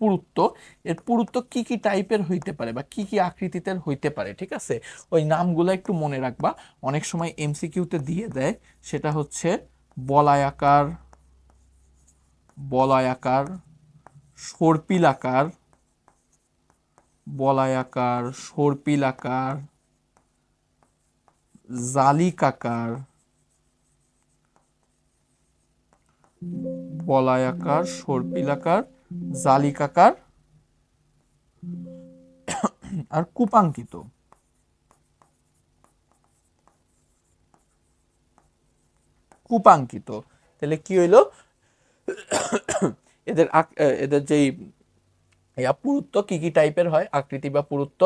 পুরুত্ব, এর পুরুত্ব কি কি টাইপের হইতে পারে বা কি কি আকৃতিতে হইতে পারে, ঠিক আছে? ওই নামগুলো একটু মনে রাখবা, অনেক সময় এমসিকিউতে দিয়ে দেয়। সেটা হচ্ছে বলায়াকার, বলায়াকার, সর্পিলাকার, বলায়াকার, সর্পিলাকার, জালিকাকার, বলায়াকার, সর্পিলাকার, জালিকাকার আর কূপাঙ্কিত। কূপাঙ্কিত, তাহলে কি হইলো? এদের এদের যেই পুরুত্ব কি কি টাইপের হয়, আকৃতি বা পুরুত্ব: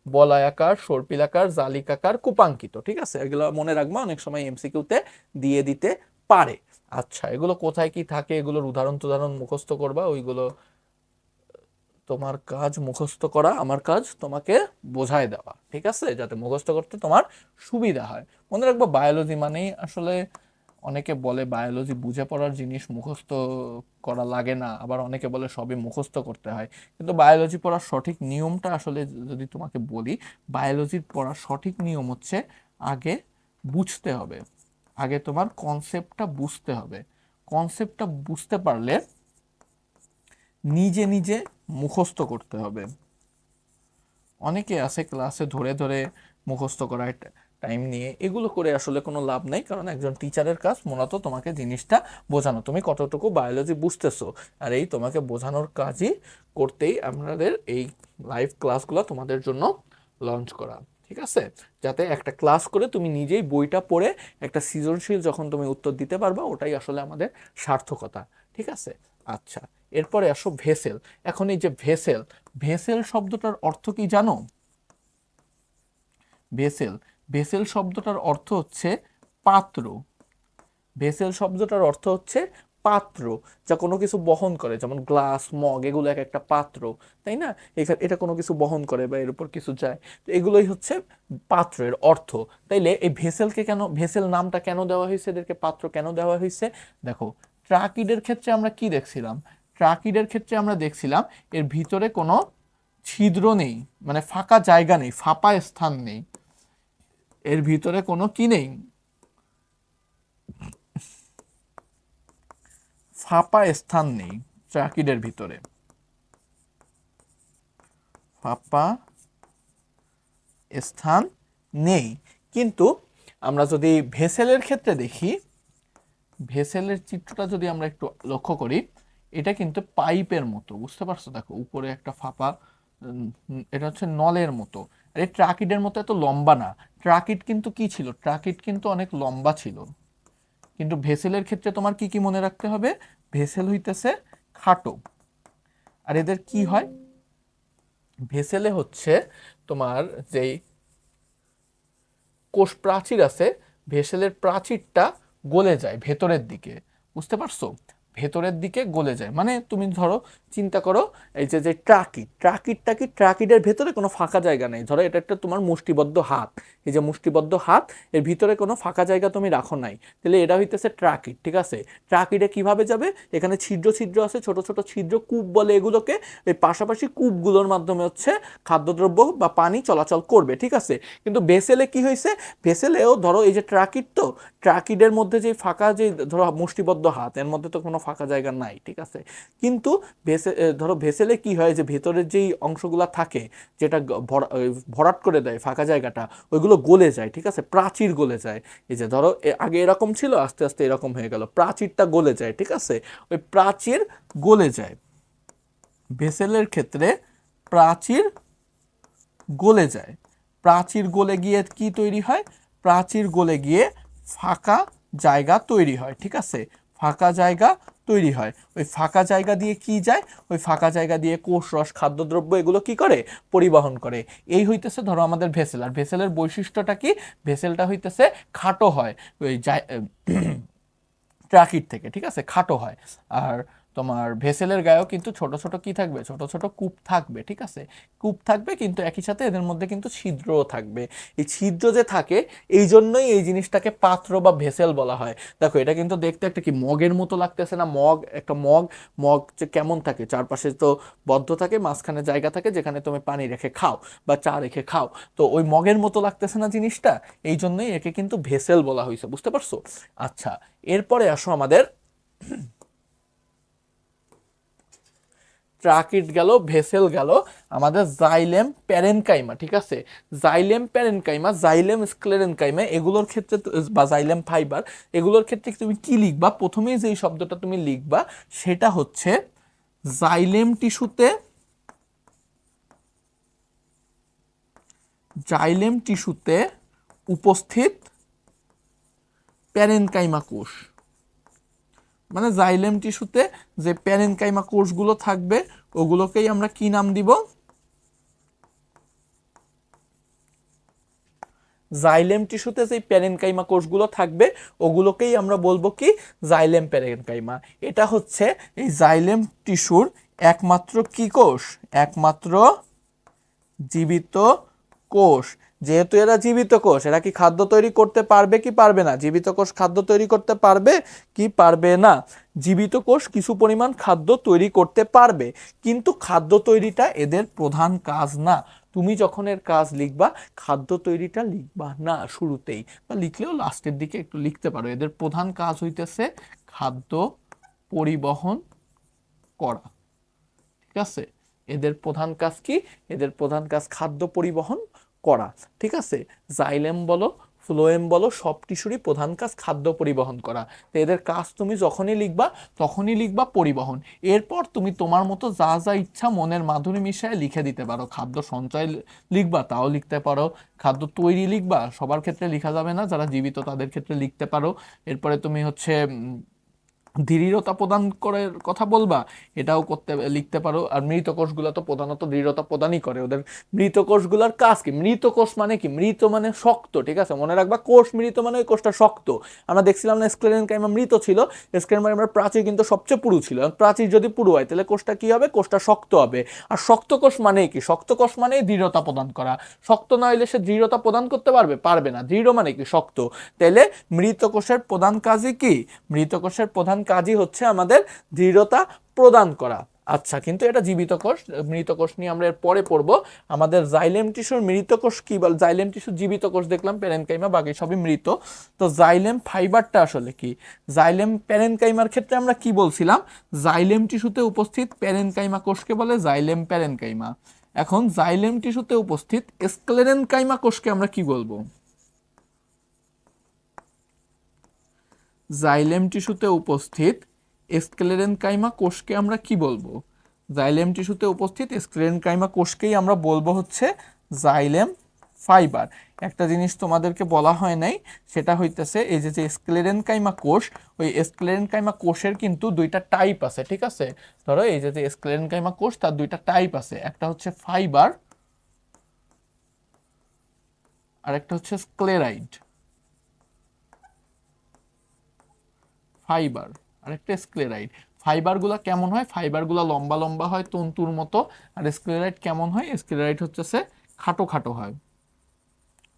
বলয়াকার, সর্পিলাকার, জালিকাকার, কূপাঙ্কিত। ঠিক আছে, এগুলো মনে রাখবা, অনেক সময় এমসিকিউতে দিয়ে দিতে পারে। আচ্ছা, এগুলো কোথায় কি থাকে, এগুলোর উদাহরণ টুদাহরণ মুখস্থ করবা, ওইগুলো তোমার কাজ মুখস্থ করা, আমার কাজ তোমাকে বোঝায় দেওয়া। ঠিক আছে, যাতে মুখস্থ করতে তোমার সুবিধা হয়। মনে রাখবা, বায়োলজি মানেই আসলে, অনেকে বলে বায়োলজি বুঝে পড়ার জিনিস, মুখস্থ করা লাগে না, আবার অনেকে বলে সবই মুখস্থ করতে হয়। কিন্তু বায়োলজি পড়ার সঠিক নিয়মটা আসলে যদি তোমাকে বলি, বায়োলজির পড়ার সঠিক নিয়ম হচ্ছে আগে বুঝতে হবে, আগে তোমার কনসেপ্টটা বুঝতে হবে। কনসেপ্টটা বুঝতে পারলে নিজে নিজে মুখস্থ করতে হবে। অনেকে আছে ক্লাসে ধরে ধরে মুখস্থ করা, টাইম নিয়ে, এগুলো করে আসলে কোনো লাভ নেই, কারণ একজন টিচারের কাজ মূলত তোমাকে জিনিসটা বোঝানো, তুমি কতটুকু বায়োলজি বুঝতেছো, আর এই তোমাকে বোঝানোর কাজই করতেই আমাদের এই লাইভ ক্লাসগুলো তোমাদের জন্য লঞ্চ করা। ঠিক আছে, যাতে একটা ক্লাস করে তুমি নিজেই বইটা পড়ে একটা সৃজনশীল যখন তুমি উত্তর দিতে পারবা, ওটাই আসলে আমাদের সার্থকতা। ঠিক আছে, আচ্ছা এরপরে আসো ভেসেল। এখন এই যে ভেসেল, ভেসেল শব্দটার অর্থ কি জানো? ভেসেল, ভেসেল শব্দটার অর্থ হচ্ছে পাত্র। ভেসেল শব্দটার অর্থ হচ্ছে পাত্র, যা কোনো কিছু বহন করে, যেমন গ্লাস, মগ, এগুলো এক একটা পাত্র, তাই না? এখানে এটা কোনো কিছু বহন করে বা এর উপর কিছু যায়, তো এগুলোই হচ্ছে পাত্রের অর্থ। তাইলে এই ভেসেলকে কেন, ভেসেল নামটা কেন দেওয়া হয়েছে, এদেরকে পাত্র কেন দেওয়া হয়েছে? দেখো, ট্রাকিডের ক্ষেত্রে আমরা কি দেখছিলাম? ট্রাকিডের ক্ষেত্রে আমরা দেখছিলাম এর ভিতরে কোনো ছিদ্র নেই, মানে ফাঁকা জায়গা নেই, ফাঁপা স্থান নেই, এর ভিতরে কোনো কি নেই, ফাঁপা স্থান নেই। ট্রাকিডের ভিতরে ফাঁপা স্থান নেই। কিন্তু আমরা যদি ভেসেলের ক্ষেত্রে দেখি, ভেসেলের চিত্রটা যদি আমরা একটু লক্ষ্য করি, এটা কিন্তু পাইপের মতো, বুঝতে পারছো? দেখো উপরে একটা ফাঁপা, এটা হচ্ছে নলের মতো। আর এই ট্রাকিডের মতো এত লম্বা না। ট্রাকিড কিন্তু কি ছিল? ট্রাকিড কিন্তু অনেক লম্বা ছিল। কিন্তু ভেসেলের ক্ষেত্রে তোমার কি কি মনে রাখতে হবে? ভেসেল হইতেছে খাটো। আর এদের কি হয়? ভেসেলে হচ্ছে তোমার যেই কোষ প্রাচীর আছে, ভেসেলের প্রাচীরটা গলে যায় ভেতরের দিকে, বুঝতে পারছো? ভেতরের দিকে গলে যায়। মানে তুমি ধরো চিন্তা করো এই যে ট্রাকিডের ভেতরে কোনো ফাঁকা জায়গা নেই। ধরো এটা একটা তোমার মুষ্টিবদ্ধ হাত, এই যে মুষ্টিবদ্ধ হাত, এর ভিতরে কোনো ফাঁকা জায়গা তুমি রাখো নাই, তাহলে এটা হইতেছে ট্রাকিড। ঠিক আছে, ট্রাকিডে কিভাবে যাবে? এখানে ছিদ্র ছিদ্র আছে, ছোট ছোট ছিদ্র, কূপ বলে এগুলোকে। এই পাশাপাশি কূপগুলোর মাধ্যমে হচ্ছে খাদ্যদ্রব্য বা পানি চলাচল করবে। ঠিক আছে, কিন্তু ভেসেলে কি হয়েছে? ভেসেলেও ধরো এই যে ট্রাকিড, তো ট্রাকিডের মধ্যে যে ফাঁকা, যে ধরো মুষ্টিবদ্ধ হাত, এর মধ্যে তো কোনো ফাঁকা জায়গা নাই। ঠিক আছে, কিন্তু ধরো ভেসেলে কি হয়, যে ভেতরের যেই অংশগুলা থাকে, যেটা ভরাট করে দেয় ফাঁকা জায়গাটা, ওইগুলো গলে যায়। ঠিক আছে, প্রাচীর গলে যায়। এই যে ধরো আগে এরকম ছিল, আস্তে আস্তে এরকম হয়ে গেল, প্রাচীরটা গলে যায়। ঠিক আছে, ওই প্রাচীর গলে যায় ভেসেলের ক্ষেত্রে, প্রাচীর গলে যায়। প্রাচীর গলে গিয়ে কি তৈরি হয়? প্রাচীর গলে গিয়ে ফাঁকা জায়গা তৈরি হয়। ঠিক আছে, ফাঁকা জায়গা তৈরি হয়। ওই ফাঁকা জায়গা দিয়ে কি যায়? ওই ফাঁকা জায়গা দিয়ে কোষ, রস, খাদ্যদ্রব্য এগুলো কি করে? পরিবহন করে। এই হইতেছে ধরো আমাদের ভেসেল। আর ভেসেলের বৈশিষ্ট্যটা কি? ভেসেলটা হইতেছে খাটো হয় ওই ট্রাকিড থেকে। ঠিক আছে, খাটো হয়। আর তোমার ভেসেলের গায়েও কিন্তু ছোট ছোট কি থাকবে? ছোট ছোট কূপ থাকবে। ঠিক আছে, কূপ থাকবে, কিন্তু একই সাথে এদের মধ্যে কিন্তু ছিদ্রও থাকবে। এই ছিদ্র যে থাকে, এই জন্যই এই জিনিসটাকে পাত্র বা ভেসেল বলা হয়। দেখো এটা কিন্তু দেখতে একটা কি মগের মতো লাগতেছে না? মগ, একটা মগ। মগ যে কেমন থাকে, চারপাশে তো বদ্ধ থাকে, মাঝখানে জায়গা থাকে যেখানে তুমি পানি রেখে খাও বা চা রেখে খাও। তো ওই মগের মতো লাগতেছে না জিনিসটা? এই জন্যই একে কিন্তু ভেসেল বলা হয়েছে। বুঝতে পারছো? আচ্ছা, এরপরে আসো আমাদের ট্রাকিড গেল, ভেসেল গেল, আমাদের জাইলেম প্যারেনকাইমা। ঠিক আছে, জাইলেম প্যারেনকাইমা, জাইলেম স্ক্লেরেনকাইমা এগুলোর ক্ষেত্রে বা জাইলেম ফাইবার, এগুলোর ক্ষেত্রে তুমি কি লিখবা? প্রথমেই যেই শব্দটা তুমি লিখবা সেটা হচ্ছে জাইলেম টিস্যুতে, জাইলেম টিস্যুতে উপস্থিত প্যারেনকাইমা কোষ। মানে জাইলেম টিস্যুতে যে প্যারেনকাইমা কোষগুলো থাকবে, ওগুলোকেই আমরা কি নাম দিব? জাইলেম টিস্যুতে যে প্যারেনকাইমা কোষগুলো থাকবে, ওগুলোকেই আমরা বলবো কি? Xylem parenchyma. এটা হচ্ছে এই জাইলেম টিস্যুর একমাত্র কি কোষ? একমাত্র জীবিত কোষ। যেহেতু এরা জীবিত কোষ, এরা কি খাদ্য তৈরি করতে পারবে কি পারবে না? জীবিত কোষ খাদ্য তৈরি করতে পারবে কি পারবে না? জীবিত কোষ কিছু পরিমাণ খাদ্য তৈরি করতে পারবে, কিন্তু খাদ্য তৈরিটা এদের প্রধান কাজ না। তুমি যখন এর কাজ লিখবা, খাদ্য তৈরিটা লিখবা না শুরুতেই, বা লিখলেও লাস্টের দিকে একটু লিখতে পারো। এদের প্রধান কাজ হইতেছে খাদ্য পরিবহন করা। ঠিক আছে, এদের প্রধান কাজ কি? এদের প্রধান কাজ খাদ্য পরিবহন করা। ঠিক আছে, জাইলেম বলো, ফ্লোয়েম বলো, সব টিস্যুরই প্রধান কাজ খাদ্য পরিবহন করা। তো এদের কাজ তুমি যখনই লিখবা, তখনই লিখবা পরিবহন। এরপর তুমি তোমার মতো যা যা ইচ্ছা মনের মাধুরী মিশায় লিখে দিতে পারো। খাদ্য সঞ্চয় লিখবা, তাও লিখতে পারো। খাদ্য তৈরি লিখবা, সবার ক্ষেত্রে লেখা যাবে না, যারা জীবিত তাদের ক্ষেত্রে লিখতে পারো। এরপরে তুমি হচ্ছে দৃঢ়তা প্রদান করার কথা বলবা, এটাও করতে লিখতে পারো। আর মৃত কোষগুলো তো প্রধানত দৃঢ়তা প্রদানই করে। ওদের মৃত কোষগুলোর কাজ কি? মৃত কোষ মানে কি? মৃত মানে শক্ত। ঠিক আছে, মনে রাখবা, কোষ মৃত মানে ওই কোষটা শক্ত। আমরা দেখছিলাম না স্ক্লেরেনকাইমা মৃত ছিল, স্ক্লেরেনকাইমার প্রাচীর কিন্তু সবচেয়ে পুরু ছিল। প্রাচীর যদি পুরু হয়, তাহলে কোষটা কি হবে? কোষটা শক্ত হবে। আর শক্ত কোষ মানে কি? শক্ত কোষ মানে দৃঢ়তা প্রদান করা। শক্ত না হইলে সে দৃঢ়তা প্রদান করতে পারবে? পারবে না। দৃঢ় মানে কি? শক্ত। তাহলে মৃত কোষের প্রধান কাজই কি? মৃত কোষের প্রধান কাজই হচ্ছে আমাদের দৃঢ়তা প্রদান করা। আচ্ছা, কিন্তু এটা জীবিত কোষ। মৃত কোষ নিয়ে আমরা এর পরে পড়বো। আমাদের জাইলেম টিস্যুর মৃত কোষ কি বল? জাইলেম টিস্যুর জীবিত কোষ দেখলাম প্যারেনকাইমা, বাকি সবই মৃত। তো জাইলেম ফাইবারটা আসলে কি? জাইলেম প্যারেনকাইমার ক্ষেত্রে আমরা কি বলছিলাম? জাইলেম টিস্যুতে উপস্থিত প্যারেনকাইমা কোষকে বলে জাইলেম প্যারেনকাইমা। এখন জাইলেম টিস্যুতে উপস্থিত স্ক্লেরেনকাইমা কোষকে আমরা কি বলবো? জাইলেম টিস্যুতে উপস্থিত স্ক্লেরেনকাইমা কোষকে আমরা কি বলবো? জাইলেম টিস্যুতে উপস্থিত স্ক্লেরেনকাইমা কোষকেই আমরা বলবো হচ্ছে জাইলেম ফাইবার। একটা জিনিস তোমাদেরকে বলা হয় নাই, সেটা হইতেছে এই যে যে স্ক্লেরেনকাইমা কোষ, ওই স্ক্লেরেনকাইমা কোষের কিন্তু দুইটা টাইপ আছে। ঠিক আছে, ধরো এই যে যে স্ক্লেরেনকাইমা কোষ, তার দুইটা টাইপ আছে। একটা হচ্ছে ফাইবার, আর একটা হচ্ছে স্ক্লেরাইড। ফাইবার আরেকটা স্ক্লেরাইড। ফাইবারগুলা কেমন হয়? ফাইবারগুলা লম্বা লম্বা হয় তন্তুর মতো, আর স্ক্লেরাইড কেমন হয়? স্ক্লেরাইড হচ্ছে খাটো খাটো হয়,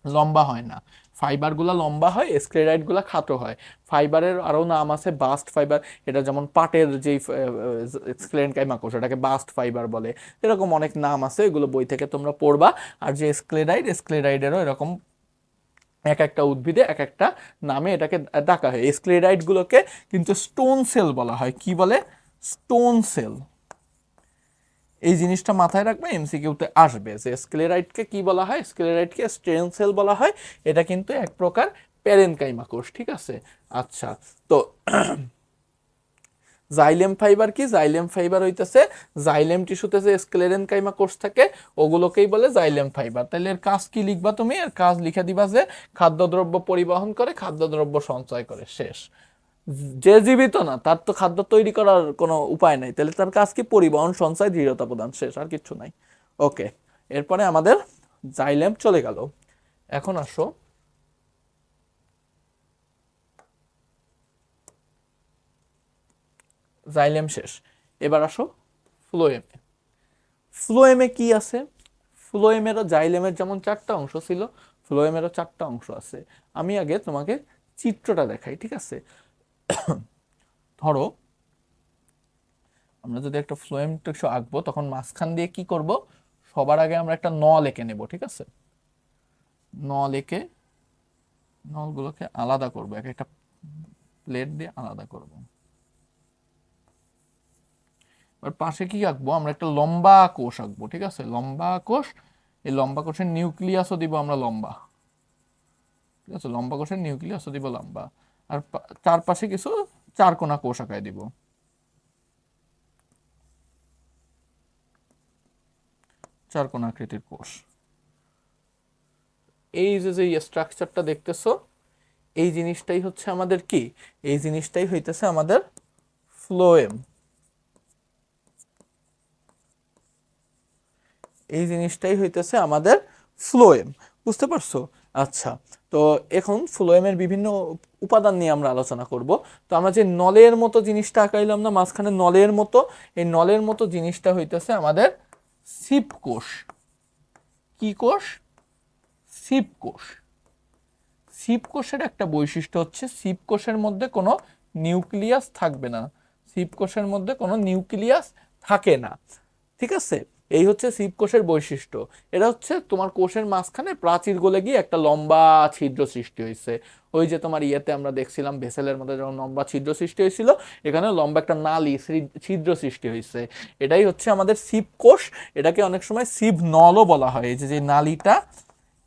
লম্বা হয় না। ফাইবারগুলা লম্বা হয়, স্ক্লেরাইডগুলা খাটো হয়। ফাইবারের আরও নাম আছে, বাস্ট ফাইবার, এটা যেমন পাটের যেই স্ক্লেরেনকাইমা কোষ এটাকে বাস্ট ফাইবার বলে, এরকম অনেক নাম আছে, এগুলো বই থেকে তোমরা পড়বা। আর যে স্ক্লেরাইডেরও এরকম এক একটা উদ্ভিদে এক একটা নামে এটাকে ডাকা হয়। স্ক্লেরাইডগুলোকে কিন্তু স্টোন সেল বলা হয়। কি বলে? Stone cell. এই জিনিসটা মাথায় রাখবে, এমসিকিউতে আসবে যে স্ক্লেরাইডকে কি বলা হয়। স্ক্লেরাইডকে স্টেম সেল বলা হয়। এটা কিন্তু এক প্রকার প্যারেনকাইমা কোষ, ঠিক আছে। আচ্ছা, তো জাইলেম ফাইবার কি? জাইলেম ফাইবার হইতেছে জাইলেম টিস্যুতে যে স্ক্লেরেনকাইমা কোষ থাকে ওগুলোকেই বলে জাইলেম ফাইবার। তাহলে এর কাজ কি লিখবা তুমি? এর কাজ লিখে দিবা যে খাদ্যদ্রব্য পরিবহন করে, খাদ্যদ্রব্য সঞ্চয় করে, শেষ। যে জীবিত না তার তো খাদ্য তৈরি করার কোনো উপায় নাই, তাহলে তার কাজ কি? পরিবহন, সঞ্চয়, দৃঢ়তা প্রদান, শেষ, আর কিচ্ছু নাই। ওকে, এরপরে আমাদের জাইলেম চলে গেল। এখন আসো জাইলেম শেষ, এবার আসো ফ্লোয়েমে। ফ্লোয়েমে কি আছে? ফ্লোয়েমেরও জাইলেমের যেমন 4টা অংশ ছিল, ফ্লোয়েমেরও 4টা অংশ আছে। আমি আগে তোমাকে চিত্রটা দেখাই, ঠিক আছে। ধরো আমরা যদি একটা ফ্লোয়েম টিস্যু আঁকবো, তখন মাঝখান দিয়ে কি করব? সবার আগে আমরা একটা নল এঁকে নেব, ঠিক আছে। নল এঁকে নলগুলোকে আলাদা করব, এক একটা প্লেট দিয়ে আলাদা করব। এবার পাশে কি আঁকবো? আমরা একটা লম্বা কোষ আঁকবো, ঠিক আছে, লম্বা কোষ। এই লম্বা কোষের নিউক্লিয়াসও দিব আমরা লম্বা, ঠিক আছে, লম্বা কোষের নিউক্লিয়াসও দিব লম্বা। আর চারপাশে কিছু চারকোনা কোষ আঁকায় দিব, চারকোনা আকৃতির কোষ। এই যে যে স্ট্রাকচারটা দেখতেছো, এই জিনিসটাই হচ্ছে আমাদের কি? এই জিনিসটাই হইতেছে আমাদের ফ্লোয়েম। এই জিনিসটাই হইতেছে আমাদের ফ্লোয়েম, বুঝতে পারছো? আচ্ছা, তো এখন ফ্লোয়েমের বিভিন্ন উপাদান নিয়ে আমরা আলোচনা করব। তো আমরা যে নলের মতো জিনিসটা আঁকাইলাম না মাঝখানে, নলের মতো, এই নলের মতো জিনিসটা হইতেছে আমাদের সিপ কোষ। কি কোষ? সিপ কোষ। সিপ কোষের একটা বৈশিষ্ট্য হচ্ছে সিপ কোষের মধ্যে কোনো নিউক্লিয়াস থাকবে না। সিপ কোষের মধ্যে কোনো নিউক্লিয়াস থাকে না, ঠিক আছে। এই হচ্ছে সিপ কোষের বৈশিষ্ট্য। এটা হচ্ছে তোমার কোষের মাঝখানে প্রাচীর গলে গিয়ে একটা লম্বা ছিদ্র সৃষ্টি হয়েছে। ওই যে তোমার ইয়েতে আমরা দেখছিলাম ভেসেলের মধ্যে যখন লম্বা ছিদ্র সৃষ্টি হয়েছিল, এখানে লম্বা একটা নালী ছিদ্র সৃষ্টি হয়েছে। এটাই হচ্ছে আমাদের সিপ কোষ। এটাকে অনেক সময় সিভ নলও বলা হয়। এই যে যে নালীটা,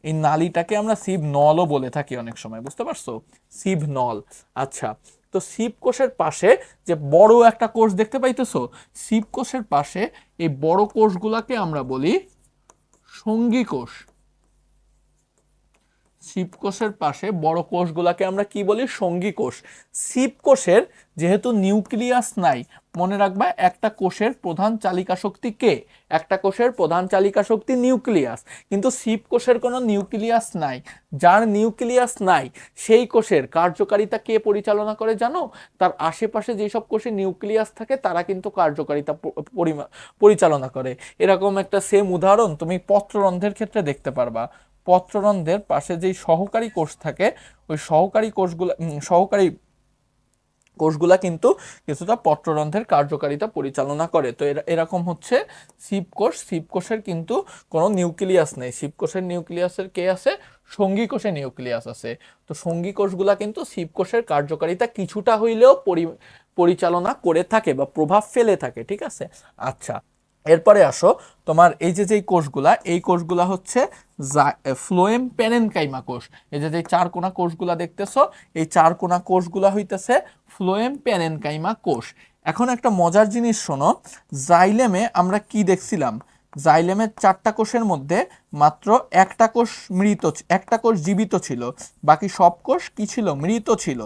এই নালীটাকে আমরা সিভ নলও বলে থাকি অনেক সময়, বুঝতে পারছো? সিভ নল। আচ্ছা, তো সিভ কোষের পাশে যে বড় একটা কোষ দেখতে পাইতেছো, সিভ কোষের পাশে এই বড় কোষগুলাকে আমরা বলি সঙ্গী কোষ। সিপ কোষের পাশে বড় কোষগুলাকে আমরা কি বলি? সঙ্গী কোষ। সিপ কোষের যেহেতু নিউক্লিয়াস নাই, মনে রাখবা একটা কোষের প্রধান চালিকা শক্তি কে? একটা কোষের প্রধান চালিকা শক্তি নিউক্লিয়াস, কিন্তু সিপ কোষের কোনো নিউক্লিয়াস নাই। যার নিউক্লিয়াস নাই সেই কোষের কার্যকারিতা কে পরিচালনা করে জানো? তার আশেপাশে যেসব কোষে নিউক্লিয়াস থাকে তারা কিন্তু কার্যকারিতা পরিচালনা করে। এরকম একটা সেম উদাহরণ তুমি পত্ররন্ধ্রের ক্ষেত্রে দেখতে পারবা। পত্ররন্ধ্রের পাশে যেই সহকারী কোষ থাকে, ওই সহকারী কোষগুলা কিন্তু কিছুটা পত্ররন্ধ্রের কার্যকারিতা পরিচালনা করে। তো এরকম হচ্ছে সিপ কোষ। সিপ কোষের কিন্তু কোনো নিউক্লিয়াস নেই। সিপ কোষের নিউক্লিয়াসের কে আছে? সঙ্গী কোষে নিউক্লিয়াস আছে। তো সঙ্গী কোষগুলা কিন্তু সিপ কোষের কার্যকারিতা কিছুটা হইলেও পরিচালনা করে থাকে বা প্রভাব ফেলে থাকে, ঠিক আছে। আচ্ছা, এরপরে আসো তোমার এই যে যেই কোষগুলা, এই কোষগুলা হচ্ছে ফ্লোয়েম প্যারেনকাইমা কোষ। এই যে চারকোনা কোষগুলা দেখতেছো, এই চারকোনা কোষগুলা হইতেছে ফ্লোয়েম প্যারেনকাইমা কোষ। এখন একটা মজার জিনিস শোনো, জাইলেমে আমরা কি দেখছিলাম? জাইলেমের 4টা কোষের মধ্যে মাত্র একটা কোষ জীবিত ছিল, বাকি সব কোষ কি ছিল? মৃত ছিল।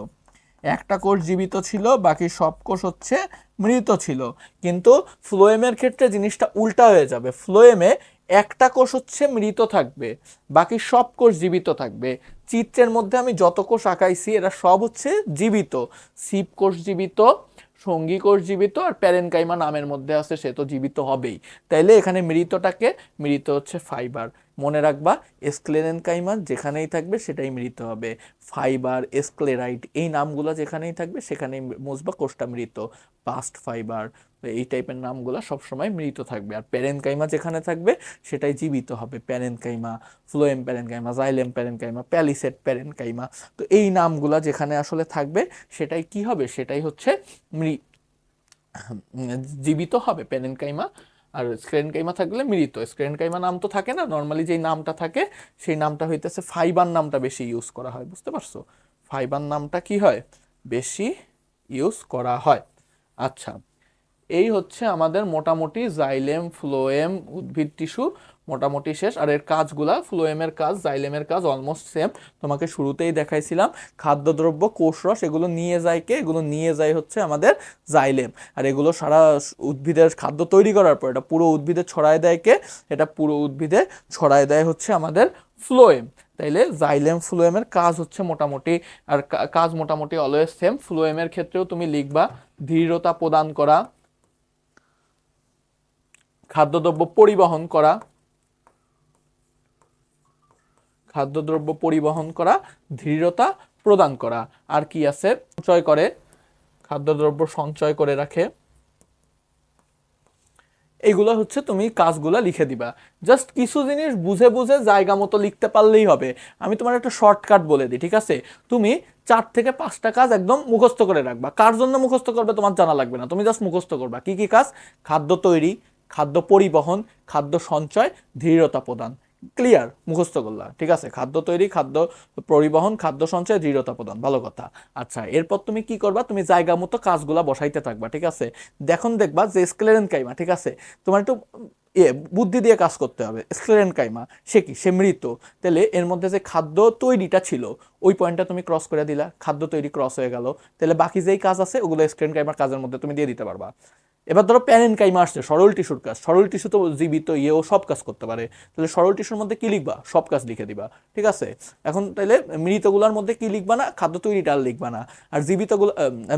একটা কোষ জীবিত ছিল, বাকি সব কোষ হচ্ছে মৃত ছিল। কিন্তু ফ্লোয়েমের ক্ষেত্রে জিনিসটা উল্টা হয়ে যাবে। ফ্লোয়েমে একটা কোষ হচ্ছে মৃত থাকবে, বাকি সব কোষ জীবিত থাকবে। চিত্রের মধ্যে আমি যত কোষ আঁকাইছি এরা সব হচ্ছে জীবিত। সিপ কোষ জীবিত, সঙ্গী কোষ জীবিত আর প্যারেনকাইমা নামের মধ্যে আছে, সে তো জীবিত হবেই। তাইলে এখানে মৃতটাকে, মৃত হচ্ছে ফাইবার, মনে রাখবা স্ক্লেরেনকাইমা যেখানেই থাকবে সেটাই মৃত হবে। ফাইবার, স্ক্লেরাইট এই নামগুলো যেখানেই থাকবে সেখানেই মুছবা কোষটা মৃত। বাস্ট ফাইবার, এই টাইপের নামগুলো সবসময় মৃত থাকবে। আর প্যারেনকাইমা যেখানে থাকবে সেটাই জীবিত হবে। Parenchyma, phloem parenchyma, xylem parenchyma, palisade parenchyma, তো এই নামগুলা যেখানে আসলে থাকবে সেটাই কি হবে, সেটাই হচ্ছে জীবিত হবে প্যারেনকাইমা। আর স্ক্লেরেনকাইমা থাকলে মৃত। স্ক্লেরেনকাইমা নাম তো থাকে না, নর্মালি যেই নামটা থাকে সেই নামটা হইতেছে ফাইবার নামটা বেশি ইউজ করা হয়, বুঝতে পারছো? ফাইবার নামটা কি হয়, বেশি ইউজ করা হয়। আচ্ছা, এই হচ্ছে আমাদের মোটামুটি জাইলেম ফ্লোয়েম উদ্ভিদ টিস্যু মোটামুটি শেষ। আর এর কাজগুলা, ফ্লোয়েমের কাজ, জাইলেমের কাজ অলমোস্ট সেম, তোমাকে শুরুতেই দেখাইছিলাম। খাদ্যদ্রব্য, কোষরস এগুলো নিয়ে যায় কে, এগুলো নিয়ে যায় হচ্ছে আমাদের জাইলেম। আর এগুলো সারা উদ্ভিদের খাদ্য তৈরি করার পর এটা পুরো উদ্ভিদে ছড়ায় দেয় কে, এটা পুরো উদ্ভিদে ছড়ায় দেয় হচ্ছে আমাদের ফ্লোয়েম। তাইলে জাইলেম ফ্লোয়েমের কাজ হচ্ছে মোটামুটি, আর কাজ মোটামুটি অলওয়েজ সেম। ফ্লোয়েমের ক্ষেত্রেও তুমি লিখবা দৃঢ়তা প্রদান করা, খাদ্যদ্রব্য পরিবহন করা, খাদ্যদ্রব্য পরিবহন করা, দৃঢ়তা প্রদান করা। আর কি আছে, সঞ্চয় করে, খাদ্যদ্রব্য সঞ্চয় করে রাখে। এইগুলো হচ্ছে তুমি কাজগুলা লিখে দিবা। জাস্ট কিছু জিনিস বুঝে বুঝে জায়গা মতো লিখতে পারলেই হবে। আমি তোমার একটা শর্টকাট বলে দিই, ঠিক আছে? তুমি 4 থেকে 5টা কাজ একদম মুখস্থ করে রাখবা। কার জন্য মুখস্থ করবে তোমার জানা লাগবে না, তুমি জাস্ট মুখস্থ করবা। কি কি কাজ? খাদ্য তৈরি, খাদ্য পরিবহন, খাদ্য সঞ্চয়, দৃঢ়তা প্রদান। ক্লিয়ার, মুখস্থ করলা, ঠিক আছে? খাদ্য তৈরি, খাদ্য পরিবহন, খাদ্য সঞ্চয়, দৃঢ়তা প্রদান, ভালো কথা। আচ্ছা, এরপর তুমি কি করবা, তুমি জায়গা মতো কাজগুলা বসাইতে থাকবা, ঠিক আছে? দেখবা যে স্ক্লেরেনকাইমা, ঠিক আছে, তোমার একটু বুদ্ধি দিয়ে কাজ করতে হবে। স্ক্লেরেনকাইমা সে কি, সে মৃত। তাহলে এর মধ্যে যে খাদ্য তৈরিটা ছিল ওই পয়েন্টটা তুমি ক্রস করে দিলা, খাদ্য তৈরি ক্রস হয়ে গেল। তাহলে বাকি যেই কাজ আছে ওগুলো স্ক্লেরেনকাইমার কাজের মধ্যে তুমি দিয়ে দিতে পারবা। এবার ধরো প্যারেনকাইমা আসছে, সরল টিস্যুর কাজ। সরল টিস্যু তো জীবিত, ও সব কাজ করতে পারে। তাহলে সরল টিস্যুর মধ্যে কি লিখবা, সব কাজ লিখে দিবা, ঠিক আছে? এখন তাহলে মৃতগুলার মধ্যে কি লিখবা না, খাদ্য তৈরিটা আর লিখবা না। আর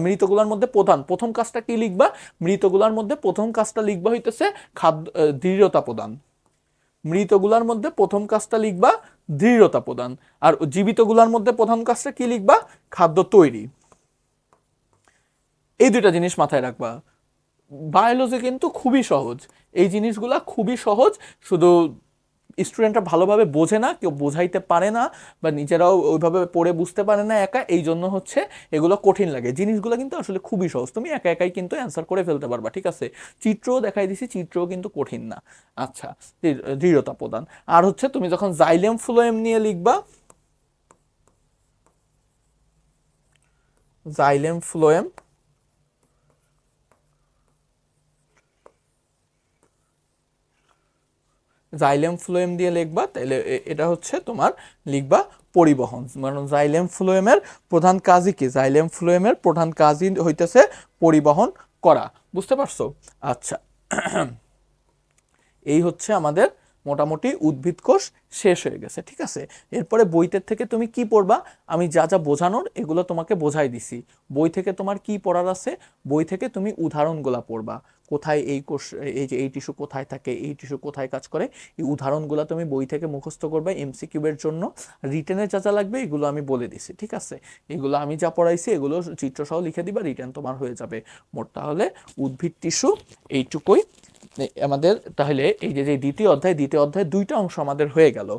মৃতগুলার মধ্যে প্রথম কাজটা কি লিখবা, মৃতগুলার মধ্যে প্রথম কাজটা লিখবা হইতেছে দৃঢ়তা প্রদান। মৃতগুলার মধ্যে প্রথম কাজটা লিখবা দৃঢ়তা প্রদান। আর জীবিতগুলার মধ্যে প্রথম কাজটা কি লিখবা, খাদ্য তৈরি। এই দুইটা জিনিস মাথায় রাখবা। বায়োলজি কিন্তু খুবই সহজ, এই জিনিসগুলা খুবই সহজ, শুধু স্টুডেন্টরা ভালোভাবে বোঝে না, কেউ বোঝাইতে পারে না, বা নিজেরাও ওইভাবে পড়ে বুঝতে পারে না একা, এই জন্য হচ্ছে এগুলো কঠিন লাগে। জিনিসগুলো কিন্তু আসলে খুবই সহজ, তুমি একা একাই কিন্তু অ্যান্সার করে ফেলতে পারবা, ঠিক আছে? চিত্রও দেখাই দিছি, চিত্রও কিন্তু কঠিন না। আচ্ছা, দৃঢ়তা প্রদান। আর হচ্ছে তুমি যখন জাইলেম ফ্লোয়েম নিয়ে লিখবা, জাইলেম ফ্লোয়েম, জাইলেম ফ্লোয়েম দিয়ে লিখবা, তাহলে এটা হচ্ছে তোমার লিখবা পরিবহন। মানে জাইলেম ফ্লোয়েমের প্রধান কাজই কি, জাইলেম ফ্লোয়েমের প্রধান কাজই হইতেছে পরিবহন করা, বুঝতে পারছো? আচ্ছা, এই হচ্ছে আমাদের মোটামুটি উদ্ভিদ কোষ শেষ হয়ে গেছে, ঠিক আছে? এরপরে বইতের থেকে তুমি কি পড়বা, আমি যা যা বোঝানোর এগুলো তোমাকে বোঝাই দিছি। বই থেকে তোমার কি পড়ার আছে, বই থেকে তুমি উদাহরণগুলা পড়বা। কোথায় এই কোষ, এই যে এই টিস্যু কোথায় থাকে, এই টিস্যু কোথায় কাজ করে, এই উদাহরণগুলো তুমি বই থেকে মুখস্থ করবে এমসিকিউবের জন্য। রিটেনে যা যা লাগবে এগুলো আমি বলে দিছি, ঠিক আছে? এগুলো আমি যা পড়াইছি এগুলো চিত্রসহ লিখে দিবা, রিটেন তোমার হয়ে যাবে। মোট তাহলে উদ্ভিদ টিস্যু এইটুকুই আমাদের। তাহলে এই যে দ্বিতীয় অধ্যায়, দ্বিতীয় অধ্যায় 2টা অংশ আমাদের হয়ে গেল।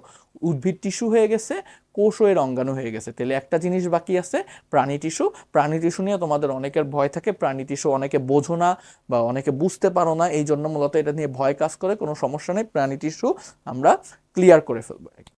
উদ্ভিদ টিস্যু হয়ে গেছে, কোষ ও এর অঙ্গাণু হয়ে গেছে। তাহলে একটা জিনিস বাকি আছে, প্রাণী টিস্যু। প্রাণী টিস্যু নিয়ে তোমাদের অনেকের ভয় থাকে, প্রাণী টিস্যু অনেকে বোঝো না বা অনেকে বুঝতে পারো না, এই জন্য মূলত এটা নিয়ে ভয় কাজ করে। কোনো সমস্যা নেই, প্রাণী টিস্যু আমরা ক্লিয়ার করে ফেলবো।